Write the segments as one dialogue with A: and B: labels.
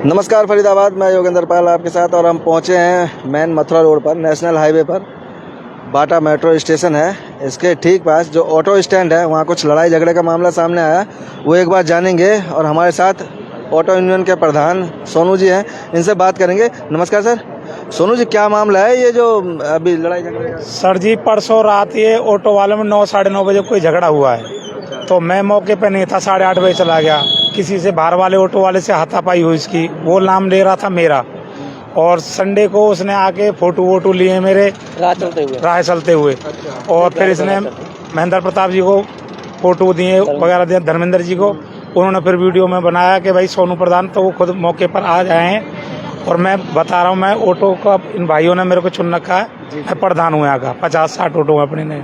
A: नमस्कार फरीदाबाद, मैं योगेंद्र पाल आपके साथ और हम पहुंचे हैं मेन मथुरा रोड पर, नेशनल हाईवे पर। बाटा मेट्रो स्टेशन है, इसके ठीक पास जो ऑटो स्टैंड है वहां कुछ लड़ाई झगड़े का मामला सामने आया, वो एक बार जानेंगे। और हमारे साथ ऑटो यूनियन के प्रधान सोनू जी हैं, इनसे बात करेंगे। नमस्कार सर। सोनू जी, क्या मामला है ये जो अभी लड़ाई झगड़े का?
B: सर जी, परसों रात ये ऑटो वाले में 9 साढ़े 9 बजे कोई झगड़ा हुआ है, तो मैं मौके पे नहीं था, 8:30 बजे चला गया। किसी से बाहर वाले ऑटो वाले से हाथापाई हुई इसकी, वो नाम ले रहा था मेरा, और संडे को उसने आके फोटो वोटो लिए मेरे राह चलते हुए। और फिर इसने महेंद्र प्रताप जी को फोटो दिए वगैरह दिए, धर्मेंद्र जी को। उन्होंने फिर वीडियो में बनाया कि भाई सोनू प्रधान, तो वो खुद मौके पर आ जाए हैं। और मैं बता रहा हूँ, मैं ऑटो का इन भाइयों ने मेरे को चुन रखा है, मैं प्रधान हूँ यहाँ का, 50-60 ऑटो अपने ने।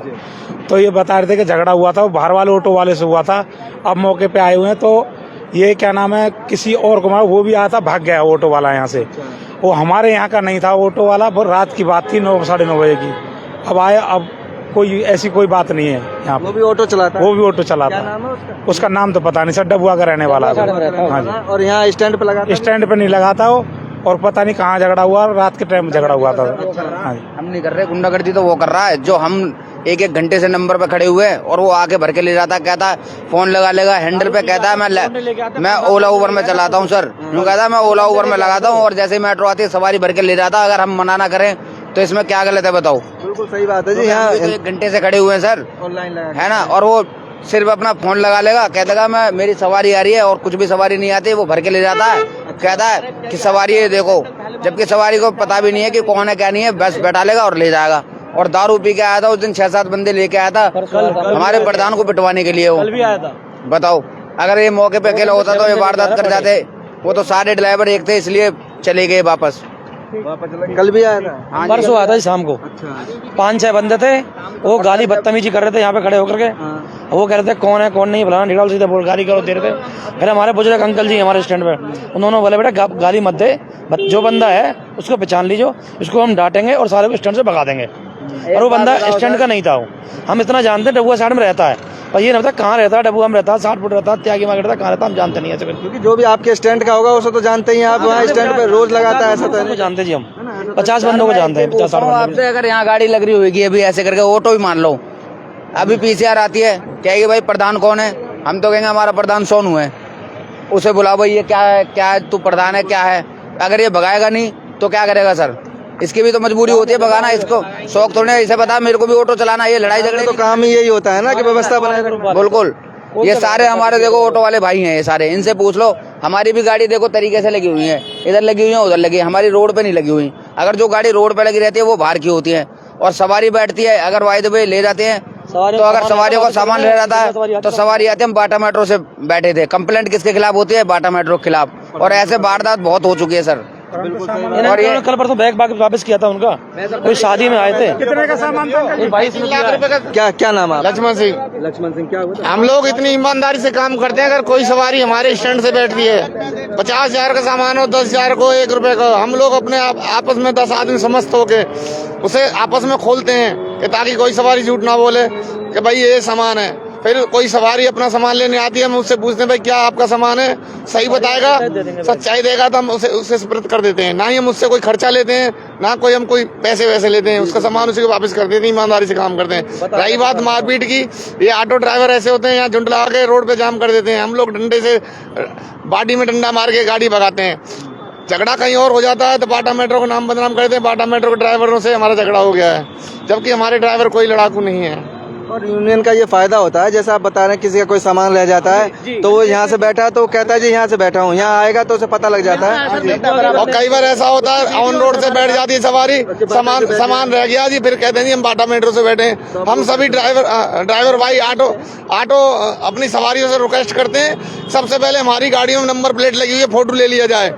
B: तो ये बता रहे थे कि झगड़ा हुआ था, वो बाहर वाले ऑटो वाले से हुआ था। अब मौके पे आए हुए हैं, तो ये क्या नाम है, किसी और को मारा, वो भी आया था, भाग गया ऑटो वाला यहाँ से। वो हमारे यहाँ का नहीं था ऑटो वाला, वो रात की बात थी, 9 साढ़े 9 बजे की। अब आए, अब कोई ऐसी कोई बात नहीं है यहाँ पे।
A: वो भी ऑटो चलाता है?
B: वो भी ऑटो चलाता है।
A: क्या नाम है उसका?
B: उसका नाम तो पता नहीं सर, डबुआ का रहने वाला है। हाँ जी।
A: और यहाँ स्टैंड पे लगा?
B: स्टैंड पे नहीं लगा था वो, और पता नहीं कहाँ झगड़ा हुआ, रात के टाइम झगड़ा हुआ था। हाँ जी।
C: हम नहीं कर रहे गुंडागर्दी, तो वो कर रहा है जो हम एक घंटे से नंबर पे खड़े हुए, और वो आके भर के ले जाता, कहता है फोन लगा लेगा हैंडल पे, कहता है मैं ओला उबर में चलाता हूँ सर। यूँ कहता है मैं ओला उबर में लगाता हूँ, और जैसे ही मेट्रो आती है सवारी भर के ले जाता। अगर हम मना ना करें तो इसमें क्या गलत है बताओ?
A: बिल्कुल सही बात है जी। यहाँ
C: तो 1 घंटे से खड़े हुए हैं सर,
A: ऑनलाइन लगा
C: है ना, और वो सिर्फ अपना फोन लगा लेगा, कह देगा मैं मेरी सवारी आ रही है, और कुछ भी सवारी नहीं आती, वो भर के ले जाता है, कहता है कि सवारी है देखो, जबकि सवारी को पता भी नहीं है कि कौन है क्या नहीं है, बस बैठा लेगा और ले जाएगा। और दारू पी के आया था उस दिन, 6-7 बंदे लेके आया था हमारे प्रधान को पिटवाने के लिए। वो कल भी आया था। बताओ, अगर ये मौके पे अकेला होता तो ये वारदात कर जाते। वो तो सारे ड्राइवर एक थे, इसलिए चले गए वापस।
A: कल भी आया था?
D: परसों आया था शाम को। 5-6 बंदे थे, वो गाली बदतमीजी कर रहे थे यहाँ पे खड़े होकर के। वो कह रहे थे कौन है कौन नहीं, फलाना ढिकाल, सीधे बोल गाली करो दे रहे थे। फिर हमारे बुजुर्ग अंकल जी हमारे स्टैंड पे, उन्होंने बोले बेटा गाली मत दे, जो बंदा है उसको पहचान लीजिए, उसको हम डांटेंगे और सारे को स्टैंड से भगा देंगे। और वो बंदा स्टैंड का नहीं था। वो हम इतना जानते हैं, डबुआ साइड में रहता है, और ये नहीं पता कहाँ रहता है। डबुआ में रहता है, 60 फुट रहता है, त्यागी मार्केट रहता है, कहाँ रहता है हम जानते नहीं है।
A: क्योंकि जो भी आपके स्टैंड का होगा उसे तो जानते ही आप, वहाँ स्टैंड पे रोज लगाता है, ऐसा तो नहीं
D: जानते जी हम 50 बंदों को जानते हैं, 50-60 बंदों।
C: आपसे अगर यहाँ गाड़ी लग रही होगी अभी ऐसे करके, ऑटो भी मान लो, अभी पीसीआर आती है, कहेगी भाई प्रधान कौन है, हम तो कहेंगे हमारा प्रधान सोनू है। उसे बुलाओ भाई, ये क्या है तू प्रधान है क्या है? अगर ये भगाएगा नहीं तो क्या करेगा सर? इसकी भी तो मजबूरी होती है भगाना, इसको शौक थोड़े इसे पता मेरे को भी ऑटो चलाना। ये लड़ाई झगड़े
A: तो काम ही यही होता है ना कि व्यवस्था बनाए।
C: बिल्कुल, ये सारे हमारे देखो ऑटो वाले भाई हैं, ये सारे, इनसे पूछ लो। हमारी भी गाड़ी देखो तरीके से लगी हुई है, इधर लगी हुई है उधर लगी है, हमारी रोड पे नहीं लगी हुई। अगर जो गाड़ी रोड पे लगी रहती है वो बाहर की होती है, और सवारी बैठती है, अगर वाइद वे ले जाते हैं तो अगर सवारियों का सामान ले जाता है तो सवारी आती है। हम बाटा मेट्रो से बैठे थे, कंप्लेंट किसके खिलाफ होती है? बाटा मेट्रो के खिलाफ। और ऐसे वारदात बहुत हो चुकी है सर।
D: और ये कल परसों बैग वापस किया था उनका, कोई शादी में आए थे।
B: कितने का सामान था?
D: 22 लाख रुपए का।
A: क्या नाम है?
E: लक्ष्मण सिंह।
A: लक्ष्मण सिंह, क्या हुआ?
E: हम लोग इतनी ईमानदारी से काम करते हैं, अगर कोई सवारी हमारे स्टैंड से बैठती है, 50,000 का सामान हो, 10,000 को, 1 रुपए का, हम लोग अपने आपस में 10 आदमी समस्त होके उसे आपस में खोलते हैं कि ताकि कोई सवारी झूठ ना बोले कि भाई ये सामान है। फिर कोई सवारी अपना सामान लेने आती है, हम उससे पूछते हैं भाई क्या आपका सामान है, सही बताएगा, सच्चाई देगा तो हम उसे सुपुर्द कर देते हैं। ना ही हम उससे कोई खर्चा लेते हैं, ना कोई हम कोई पैसे वैसे लेते हैं, उसका सामान उसी को वापस कर देते हैं, ईमानदारी से काम करते हैं। रही बात मारपीट की, ये ऑटो ड्राइवर ऐसे होते हैं, यहाँ झुंड लगा के रोड पे जाम कर देते हैं। हम लोग डंडे से बाडी में डंडा मार के गाड़ी भगाते हैं। झगड़ा कहीं और हो जाता है तो बाटा मेट्रो का नाम बदनाम करते हैं, बाटा मेट्रो के ड्राइवरों से हमारा झगड़ा हो गया है, जबकि हमारे ड्राइवर कोई लड़ाकू नहीं है।
A: और यूनियन का ये फायदा होता है, जैसा आप बता रहे हैं, किसी का कोई सामान रह जाता है तो वो यहाँ से बैठा है तो कहता है जी यहाँ से बैठा हूँ, यहाँ आएगा तो उसे पता लग जाता है।
E: और कई बार ऐसा होता है ऑन रोड से बैठ जाती है सवारी, सामान रह गया जी, फिर कहते हैं जी हम बाटा मेट्रो से बैठे हैं। हम सभी ड्राइवर भाई ऑटो अपनी सवारियों से रिक्वेस्ट करते हैं, सबसे पहले हमारी गाड़ियों में नंबर प्लेट लगी हुई है, फोटो ले लिया जाए,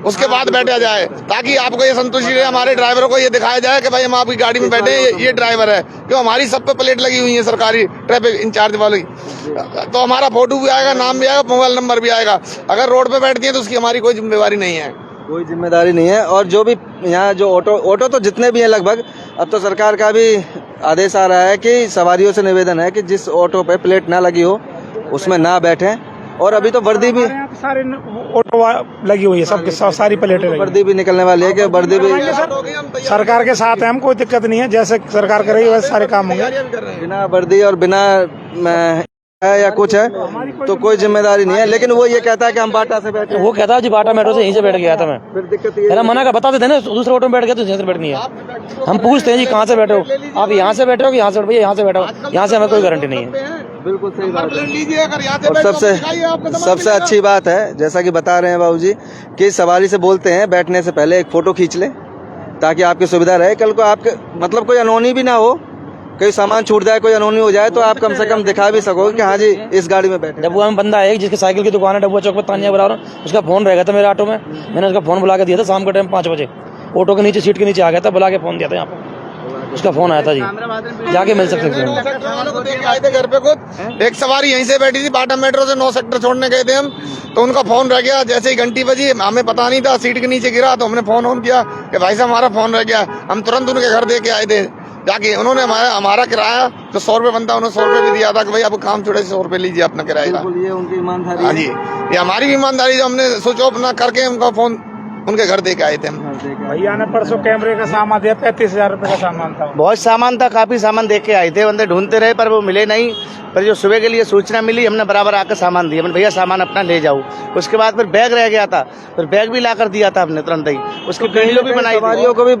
E: उसके बाद बैठा जाए, ताकि आपको ये संतुष्टि रहे, हमारे ड्राइवरों को ये दिखाया जाए कि भाई हम आपकी गाड़ी में बैठे, ये ड्राइवर है, क्यों हमारी सब पे प्लेट लगी हुई है सरकारी ट्रैफिक इंचार्ज वाली, तो हमारा फोटो भी आएगा, नाम भी आएगा, मोबाइल नंबर भी आएगा। अगर रोड पे बैठती है तो उसकी हमारी कोई जिम्मेवारी नहीं है।
A: कोई जिम्मेदारी नहीं है। और जो भी यहाँ जो ऑटो तो जितने भी हैं लगभग, अब तो सरकार का भी आदेश आ रहा है कि सवारियों से निवेदन है कि जिस ऑटो पे प्लेट ना लगी हो उसमें ना बैठें और अभी तो वर्दी भी
B: यहाँ पे सारे ऑटो लगी हुई है, सबके सारी प्लेटें लगी हुई
A: वर्दी भी निकलने वाली है कि वर्दी भी
B: हैं। सरकार के साथ है, हम कोई दिक्कत नहीं है, जैसे सरकार करेगी वैसे सारे काम होंगे।
A: बिना वर्दी और बिना है या कुछ है तो कोई जिम्मेदारी नहीं है, लेकिन वो ये कहता है कि हम बाटा से बैठे।
D: वो कहता है जी बाटा मेट्रो से यहीं से बैठ गया था मैं।
A: फिर दिक्कत ये
D: मेरा मना का बता देते ना, दूसरे ऑटो में बैठ गया तो यहीं से बैठनी है। हम पूछते हैं जी कहाँ से बैठे हो, आप यहाँ से बैठे हो कि यहाँ से? भैया यहाँ से बैठो, यहाँ से हमें कोई गारंटी नहीं है।
A: बिल्कुल सही बात है। और सबसे अच्छी बात है, जैसा कि बता रहे हैं बाबूजी, कि सवारी से बोलते हैं बैठने से पहले एक फोटो खींच ले ताकि आपकी सुविधा रहे। कल को आपके मतलब कोई अनहोनी भी ना हो, कहीं सामान छूट जाए, कोई अनहोनी हो जाए तो आप कम से कम दिखा भी सकोगे कि हाँ जी इस गाड़ी में बैठे।
D: डब्बुआ में बंदा है जिसकी साइकिल की दुकान है डब्बुआ चौक पर, तानिया बराबर, उसका फोन रह गया था मेरे ऑटो में। मैंने उसका फोन बुला के दिया था शाम के टाइम 5 बजे, ऑटो के नीचे सीट के नीचे आ गया था, बुला के फोन दिया था यहाँ पे, उसका फोन आया था जी, जाके मिल सकते थे।
E: घर पे खुद एक सवारी यहीं से बैठी थी, बाटा मेट्रो से 9 सेक्टर छोड़ने गए थे हम, तो उनका फोन रह गया। जैसे ही घंटी बजी, हमें पता नहीं था, सीट के नीचे गिरा, तो हमने फोन ऑन किया कि भाई साहब हमारा फोन रह गया। हम तुरंत उनके घर दे के आए थे जाके। उन्होंने हमारा किराया जो 100 रुपये बनता, उन्होंने 100 रुपये भी दिया था कि भाई अब काम छोड़े 100 रुपये लीजिए अपना किराया का।
A: ये उनकी ईमानदारी।
E: हाँ जी, ये हमारी भी ईमानदारी, जो हमने स्विच ऑफ ना करके उनका फोन उनके घर दे के आए थे हम।
B: भैया ने परसों कैमरे का सामान दिया, 35,000 रुपए का सामान था।
F: बहुत सामान था, काफी सामान देख के आए थे, बंदे ढूंढते रहे पर वो मिले नहीं। पर जो सुबह के लिए सूचना मिली, हमने बराबर आकर सामान दिया। मैंने भैया सामान अपना ले जाओ। उसके बाद फिर बैग रह गया था, फिर बैग भी ला कर दिया था हमने तुरंत ही। उसकी वीडियो भी बनाई,
A: सवारियों को भी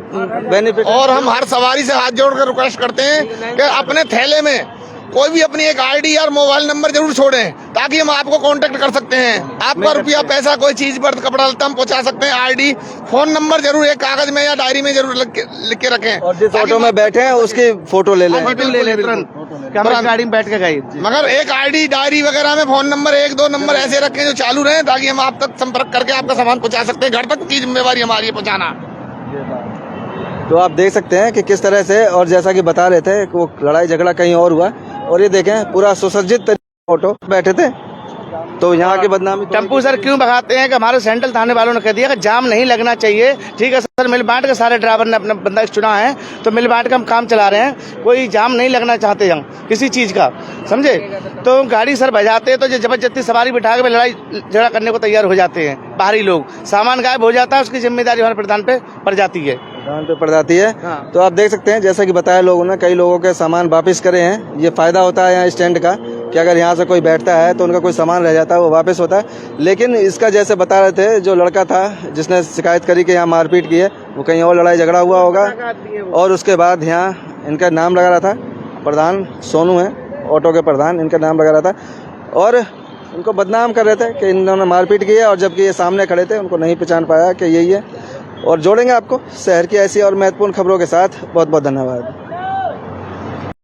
A: बेनिफिट।
E: और हम हर सवारी से हाथ जोड़कर रिक्वेस्ट करते हैं कि अपने थैले में कोई भी अपनी एक आईडी और मोबाइल नंबर जरूर छोड़ें ताकि हम आपको कांटेक्ट कर सकते हैं। आपका रुपया पैसा कोई चीज पर कपड़ा लत्ता हम पहुंचा सकते हैं। आईडी फोन नंबर जरूर एक कागज में या डायरी में जरूर लिख के रखें।
A: और जिस ऑटो में बैठे हैं उसकी फोटो ले लें।
F: ले ले तुरंत कि हम गाड़ी में बैठ के गए।
E: मगर एक आईडी डायरी वगैरह में फोन नंबर 1-2 नंबर ऐसे रखें जो चालू रहे ताकि हम आप तक संपर्क करके आपका सामान पहुंचा सकते हैं। घर तक की जिम्मेवारी हमारी है पहुंचाना।
A: तो आप देख सकते हैं कि किस तरह से, और जैसा कि बता रहे थे कि वो लड़ाई झगड़ा कहीं और हुआ, और ये देखें पूरा सुसज्जित ऑटो बैठे थे तो यहाँ की बदनामी।
F: टेम्पू सर क्यों भगाते हैं कि हमारे सेंट्रल थाने वालों ने कह दिया कि जाम नहीं लगना चाहिए। ठीक है सर, मिल बांट के सारे ड्राइवर ने अपना बंदा चुना है तो मिल बांट के हम काम चला रहे हैं, कोई जाम नहीं लगना चाहते हम किसी चीज का, समझे। तो गाड़ी सर बजाते हैं तो जो जबरदस्ती सवारी बिठा के लड़ाई झगड़ा करने को तैयार हो जाते हैं बाहरी लोग। सामान गायब हो जाता है, उसकी जिम्मेदारी हमारे प्रधान पे पड़ जाती है।
A: पे पड़ जाती है। तो आप देख सकते हैं जैसा कि बताया लोगों ने, कई लोगों के सामान वापस करे हैं। ये फायदा होता है यहाँ स्टैंड का कि अगर यहाँ से कोई बैठता है तो उनका कोई सामान रह जाता है वो वापस होता है। लेकिन इसका जैसे बता रहे थे, जो लड़का था जिसने शिकायत करी कि यहाँ मारपीट की है, वो कहीं और लड़ाई झगड़ा हुआ होगा और उसके बाद यहाँ इनका नाम लगा रहा था, प्रधान सोनू है, ऑटो के प्रधान, इनका नाम लगा रहा था और उनको बदनाम कर रहे थे कि इन्होंने मारपीट की है। और जबकि ये सामने खड़े थे उनको नहीं पहचान पाया कि यही है। और जोड़ेंगे आपको शहर की ऐसी और महत्वपूर्ण खबरों के साथ। बहुत बहुत धन्यवाद।